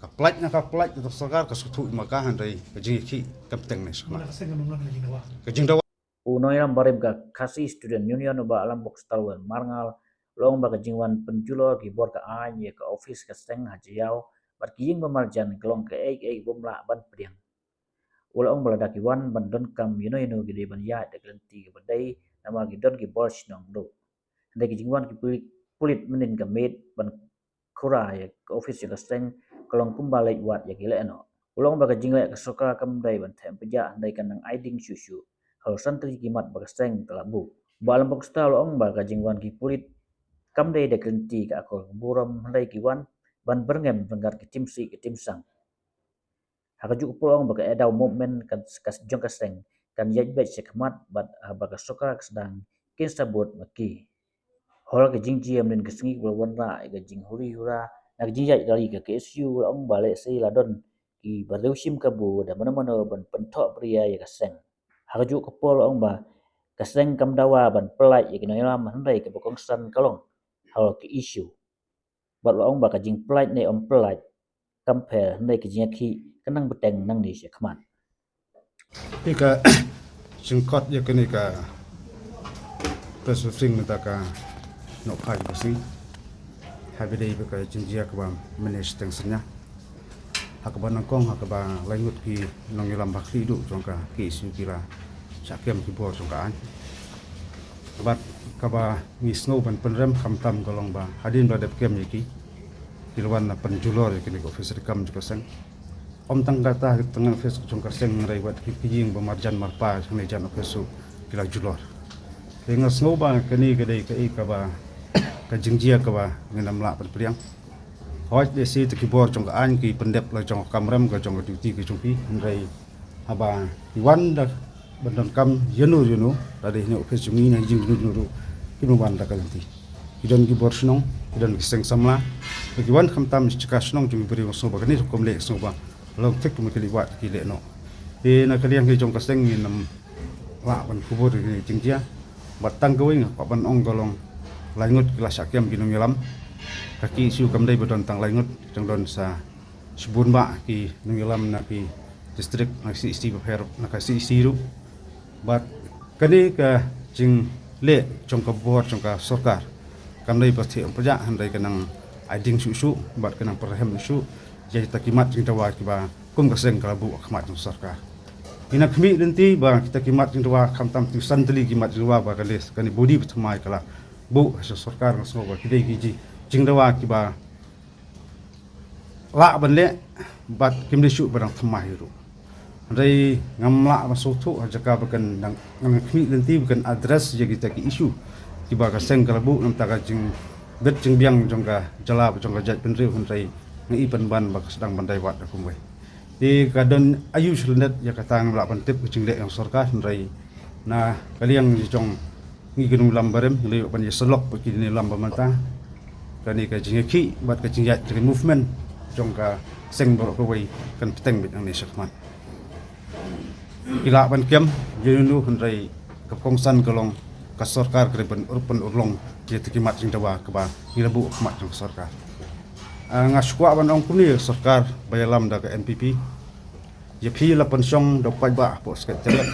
Kaplat na kaplat ito sakar kasutu makahan dari kejiki kapteng ni sekolah. Kejing dawa. Unoyam barib ga kasi student union ba alam box talwen marngal long ba kajingwan penjulo ki bor ka anye ka office ka seng hajiau bar kiying ba marjan kelong ka ek bomla ban pediang. Ula ong bala daki wan ban don kam yuno gede ban ya de klenti ka badai nama ki don ki bor nong do. Ndai ki jingwan ki pulit menin ka med ban kura ya ka office ka seng kelong kumbalik wat ya gile eno. Ulong ba kajingla ka soka kam dai ban them peja ndai kan nang aiding susu. Kalau santri kimat bagaseng kelabu. Balam bakustal ong ba kajingwan ki pulit kam dai de klenti ka akol buram ndai ki wan ban berngem benggar ki timsi ki timsang. Hakajuk pulong ba ka edau movement kan kas jong kaseng kan yajbet sekmat bat ba ka soka sedang kin sabut maki. Hol ka jingji amrin kesengi kulwan ra ka jing huri hura nak jingjai dari ka KSU ong ba le sei ladon ki bareusim kabu da mana-mana ban pentok pria ya kaseng. Hakajuk kepol ong ba kaseng kam dawa ban pelai ya kinoyam handai ke bokongsan kalong hal ke isu bat ong ba kajing pelai ne om pelai compare handai ke jingaki kenang beteng nang ni sekman Ika singkot ya kini ka pesufing mitaka no pai basi. Habidai baka jinjia ka ba menes tengsenya. Hakaba nangkong hakaba langut ki nong ilam bakti du jongka ki isu kira sakem ki bor jongka an. Bat kaba ngisno ban penrem kamtam golong ba hadin ba dep kem yaki. Kilwan na penjulor kini ko officer kam juga seng. Om tanggata tengah office jongka seng rai wat ki ying ba marjan marpa sangai jan office kila julor. Dengan snow ba kini kedai ke kaba ka jingjia kaba nginam la pan priang. Hoi desi te kibor jong an ki pendep la jong kamram ka jong duty ki jongpi ndai aba iwan da bandon kam yenu tadi ni office jungi na jing nuru kinu wan da kalanti idon ki bor snong idon ki seng samla ki wan kham tam chika snong jung beri so ba kani kom le so ba long tek mu kili wat ki le no e na kaliang ki jong ka seng ni nam la ban kubur ki jingjia batang going pa ban ong golong langut kelas akem ki nungilam kaki isu kamdai bedon tang langut jang don sa subun ba ki nungilam na ki distrik na si isti bher na ka si siru bat kani ka jing le jong ka bor jong ka sarkar kamdai pasti perja handai kanang aiding susu bat kanang perhem susu jadi takimat jing dawa ki ba kum ka seng kalabu khmat jong sarkar ina khmi denti ba kita kimat jing dawa khamtam tu santli kimat dawa ba kales kani bodi bthmai kala bu sa sarkar na so ba kidai ki ji jing dawa ki ba la ban le bat kim de shu barang thmai ru andai ngamla ba so thu jaka bakan nang khmi denti bukan address je kita ki isu ki ba ka seng kala bu nam ta ka jing bet jing biang jong ka jala jong ka jat penri hundai ngi pan ban ba sedang bandai wat aku mai di kadon ayu sulendat ya katang melapan tip kucing dek yang sarkar rai na kaliang jong ngi gunung lambarem le pan selok begini lamba mata kani ka jingki bat ka jingjat movement jong ka seng bor ko wai kan peteng bit ang ni sakman ila ban kem jenu rai ka kongsan kolong ka sarkar krepen urban urlong je tikimat jing dawa ka ba ilabu khmat jong sarkar ngasukwa ban ong kuni sarkar bayalam da ka NPP je phi la pensong do pai ba po sket tele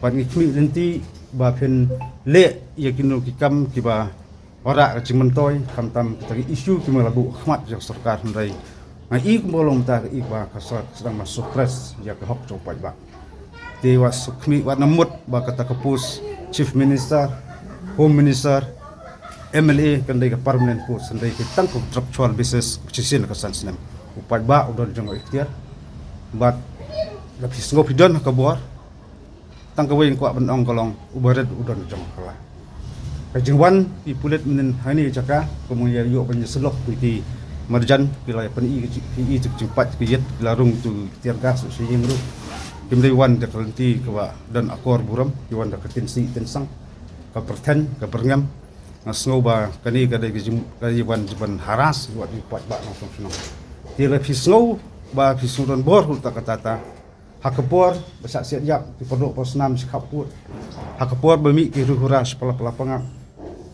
ban ngi lenti ba phen le ye kinu ki kam ki ba ora ka chingmentoi kam tam kita isu ki malabu khmat jong sarkar rai ngai ik bolong ta ik ba ka sedang masuk press ya ka hok do pai ba te wa sukmi wa namut ba kata kapus chief minister home minister MLA kandai ka permanent post kandai ka tang contractual basis kuchisin ka sansnem upat ba udon jong ikhtiar bat lapis ngop hidon ka buar tang ka wain ko ban ong kolong ubaret udon jong kala ka jingwan pi pulet menen hani jaka kemuya yo ban selok pi marjan pilai pen i cepat ki yet larung tu tiar gas si yingru kimdai wan da kalenti ka dan akor buram ki wan da katinsi tensang ka perten ka perngam nasngoba kani kada gajiban jiban haras buat dibuat bak langsung senang tira fisngo ba fisuron bor hulta katata hakapor besak siap di pondok pos 6 sikaput hakapor bemi ki ruhuras pala pangak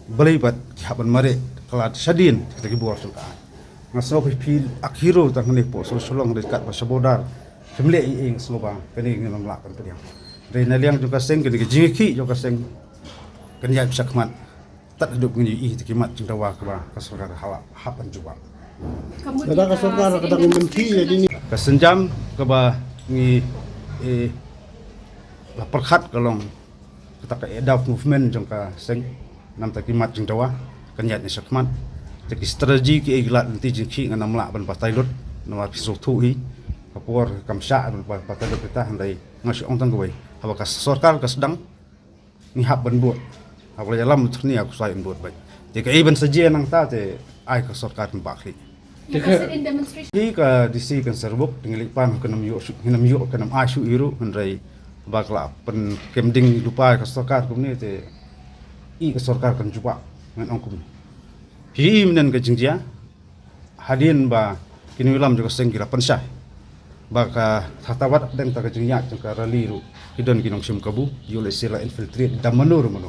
belibat haban mare kelat sadin kita kibor suka ngaso pi akhiro tang ni po solong dekat pasabodar kemle ing sloba kani ngam la kan pediang dari naliang juga seng kini jingki juga seng kani ya bisa kemat tak hidup ngini tikimat cintawa ka kasar hawa hapan juga Kada kasar kada menti ini kasenjam ke ngi la perkhat kalong kita ka edaf movement jongka seng nam takimat cintawa kanyat ni sakmat jadi strategi ki iglat nanti jingki nganam la ban patai lut nama pisau tu hi kapur kamsha ban patai lut kita handai ngasih ong tang goi haba kas sarkar kas sedang ni hab ban buat aku dalam ni aku sai buat baik jika even saja nang ta te ai ka sarkar ban bakli in demonstration. Jika disi kan serbuk dengan lipan kenam yuk kenam asu iru handai bakla pen kemding lupa ka sarkar kum ni te i ka sarkar kan cuba ngan ongkum hi menen ka jingjia hadin ba kini wilam juga sengkira pensah baka tatawat dan ta ka jingya jangka rali ru kidon kinong sim kabu yole sila infiltrate damanur mano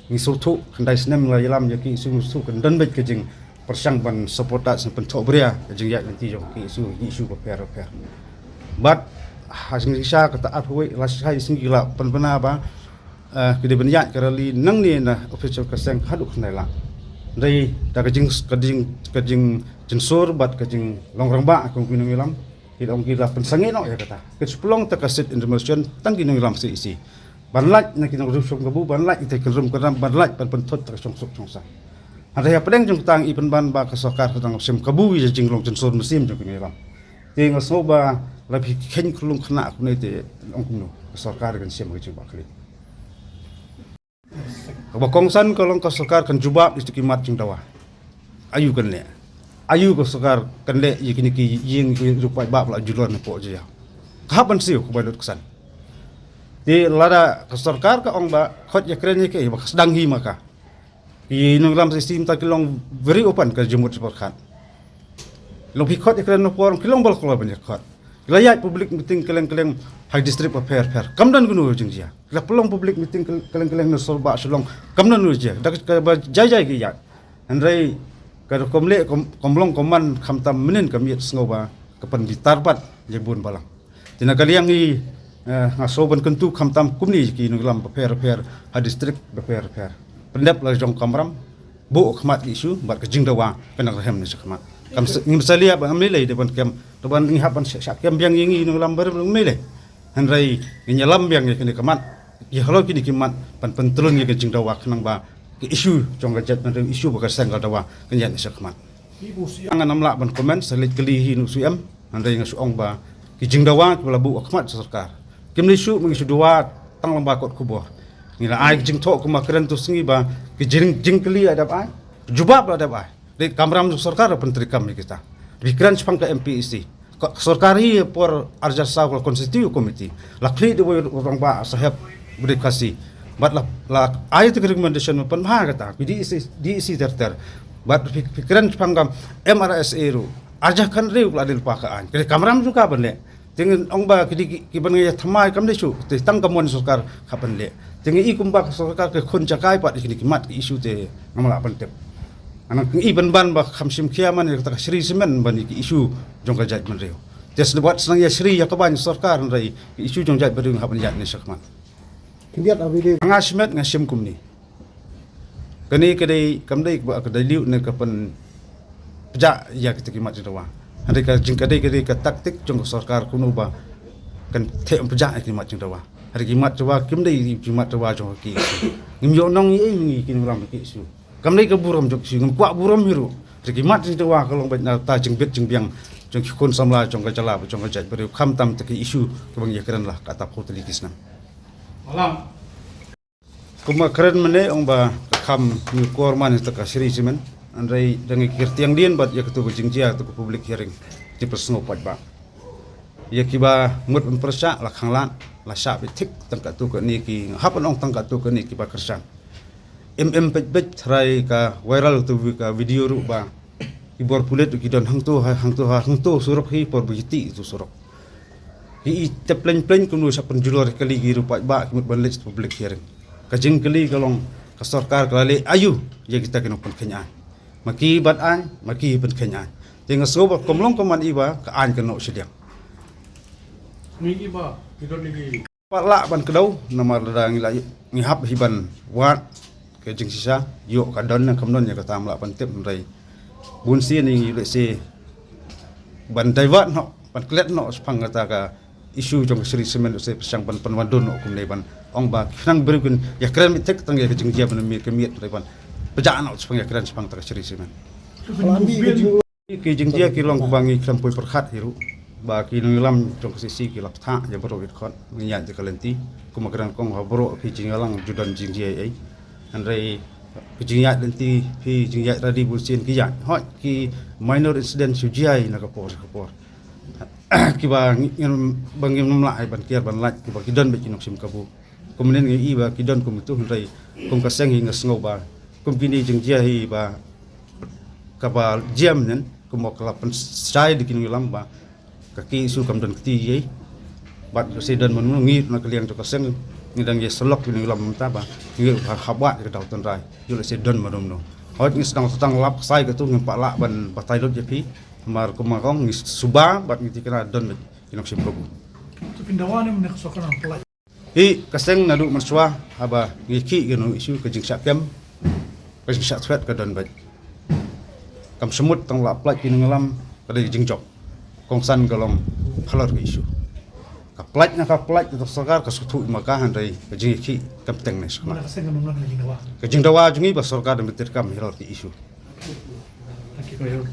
ni sotu kandai snem la yalam yaki su kan dan bet ka jing persang ban supportat sen pentobria ka jingya nanti jong ki isu ko per but hasil kisah kata apa lasai singgila penpena ba kede benya karali nang ni na official kaseng haduk naila dai da kajing jensur bat kajing longrang ba kong pinung ilam kita kira pensange no ya kata ke sepulong ta kaset information tang kinung ilam si isi banlat na kinung rusuk gabu banlat ite kelum kadam banlat pan pentot ta songsok songsa ada ya pedeng jong tang ipen ban ba kasokar tang sim kabu ya jing long jensur musim jong kinung ilam ting soba lebih khen kulung kena aku ni te ongkum no sarkar kan siam ke bakli bakongsan kolong ka sarkar kan jubab istu kimat jing dawa ayu kan le ayu ka sarkar kan le yikini ki ying rupai bab la julon po je ya kapan siu ko badut kesan di lada ka sarkar ka ong ba khot ya kren ke ba sedang hi maka i nunglam sistem ta kilong very open ka jumut sarkar long pikot ya kren no por kilong bal kolo banyak khot layat public meeting keleng-keleng high district affair kamdan gunu jingjia la pelong public meeting keleng-keleng no solba selong kamdan nu je dak jai-jai gi ya andrai ka komle komlong koman khamtam menen kamiet sngoba kapan bitarbat je bun balang tina kaliang i ngasoban kentu khamtam kumni ki nuglam affair high district affair pendap la jong kamram bo khmat isu bat ka jingdawa penang rahem ni khmat kam misalia ba amile depan kem depan ni hapan syak kem yang ingi no lambar mile hanrai ni nyalam yang ni kamat ya kalau kini kimat pan pentrun ye kejing dawa kenang ba ke isu jong gajat na isu ba kasang dawa kenyan sakmat ang namla ban komen selit kelihi nu suam hanrai ngasu ong ba kejing dawa kala bu akmat sarkar kem ni su mengisu dua tang lamba kot kubor ngila ai jing tok kuma keren tu singi ba kejing keli ada ba jubab ada ba di kamram sarkar penteri kami kita pikiran sepang ke MPEC sarkari por arja sawal konstitusi komiti lakli de orang ba sahab beri kasih bat la ayat recommendation pan ha kata di isi terter bat pikiran sepang kam MRSA ru arja kan riu adil pakaan ke kamram juga benle dengan ong ba kidi kiban ya thamai kam desu te tang kamon sarkar kapan le dengan ikum ba sarkar ke khon jakai pat kini kimat isu te ngamala pentep anak iban ban ba khamsim kiaman ya kata Sri semen ban isu jong ka jaj man reu tes buat senang ya Sri ya kaban sarkar rai isu jong jaj berung haban jat ni sakman kiat abide ngasmet ngasim kumni kani kedai kamdai ba kedai liu ne kapan ja ya kita kimat jawa hari ka jing kedai ka taktik jong sarkar kuno ba kan the peja kimat jawa hari kimat jawa kimdai kimat jawa jong ki ngim yo nong ye ngi kin ram ki isu kamdai ka buram jok si ngam kwa buram hiru riki mat ni tawa kalong bat na ta jeng bet jeng biang jong kun samla jong ka jala jong ka jaj beri kham tam te isu ke bang yakran lah kata ko teli kisna malam kuma keren mene ong ba kham ni korman te ka Sri simen andai dangi kirtiang dien bat ya ketu jingjia tu public hearing ti persno pat ba ya kiba mut persa la khanglan la sha bitik tang ka tu ka ni ki hapan ong tang ka tu ka ni ki ba kersan bet try ka viral tu ka video ru ba ibor pulet ki don hang tu surok hi por bujiti tu surok hi te plan kunu sa penjulor kali gi ru ba ki mut ban public hearing ka jing kali kalong ka sarkar kalali ayu ye kita kena pun kenyaan maki bat an maki pun kenyaan dengan sebab komlong koman iba ka an kena sediang Ngi ba, tidak lagi. Palak ban kedau nama ladang ila ngihap hiban wat ke jing sisa yo ka don na kamnon ya ka tam la pan tip rai bun si ni le se ban dai wat no pan klet no spang kata ka isu jong sri semen se pasang pan pan wadon no kum nei ban ong ba nang bergun ya keren mit tek tang ya ke jing dia ban mi ke miet rai pan pejaan no spang ya keren spang ta sri semen ke jing dia ki long bangi klampoi perkhat hiru ba ki ngilam jong sisi ki lap tha ya bro git khot ngiyan je kalenti kumakaran kong habro ki jingalang judan jing dia ai andai ki jingat lenti ki jingat radi bulsin ki ya hot ki minor incident sujai na kapor ki ba ngin bangim namla ai ban kiar ban laj ki ba ki don be kinok sim kabu kemudian ngi ba ki don kum tu andai kum kaseng hi ngasngau ba kum kini jing dia hi ba kapal jam nen kumok lapan sai di kini lamba kaki isu kam dan keti ye bat presiden menungi na kaliang to kaseng ngidang ye selok ni lam ta ba ngi khabat ke dau ton rai yo le sedon manum no hot ngi sedang tang lap sai ke tu ngi pak lak ban batai lot je pi mar kumakong ngi suba bat ngi tikana don kinok sim probu Tu pindawan ni kesokan pelaj. kaseng nadu marswa aba ngi ki geno isu ke jing sakem ke jing sak threat ke don ba kam semut tang lap plaj kini ngalam kada jing jok kongsan galong halor ke isu ka plaj to sarkar ka sutu maka handai ke jing ki kam teng ne skala Mana kesengan nunglang lagi dawa. ke jing dawa jungi ba sarkar de mitir kam halor ke isu Lagi kau